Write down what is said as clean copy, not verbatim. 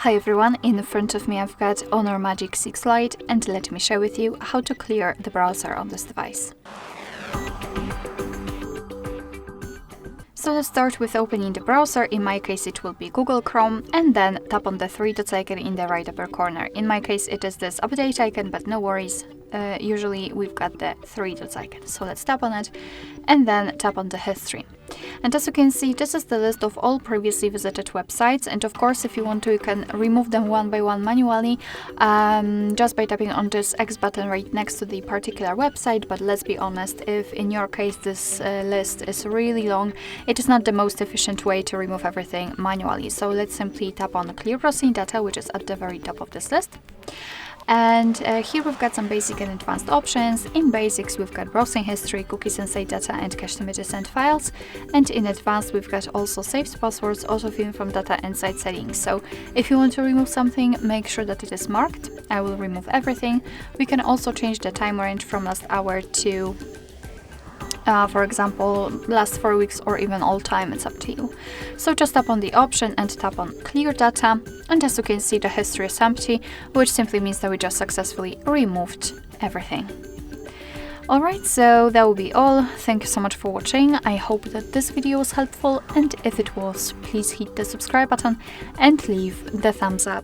Hi everyone, in front of me I've got Honor Magic 6 Lite, and let me share with you how to clear the browser on this device. So let's start with opening the browser. In my case it will be Google Chrome, and then tap on the three dots icon in the right upper corner. In my case it is this update icon, but no worries. Usually we've got the three dots icon. So let's tap on it and then tap on the history. And as you can see, this is the list of all previously visited websites, and of course if you want to, you can remove them one by one manually, just by tapping on this X button right next to the particular website. But let's be honest, if in your case this list is really long, it is not the most efficient way to remove everything manually. So let's simply tap on Clear Browsing Data, which is at the very top of this list. And here we've got some basic and advanced options. In basics we've got browsing history, cookies and site data, and cached images and files. And in advanced we've got also saved passwords, autofill from data, and site settings. So if you want to remove something, make sure that it is marked. I will remove everything. We can also change the time range from last hour to for example, last 4 weeks, or even all time. It's up to you. So just tap on the option and tap on Clear Data, and as you can see, the history is empty, which simply means that we just successfully removed everything. Alright, so that will be all. Thank you so much for watching. I hope that this video was helpful, and if it was, please hit the subscribe button and leave the thumbs up.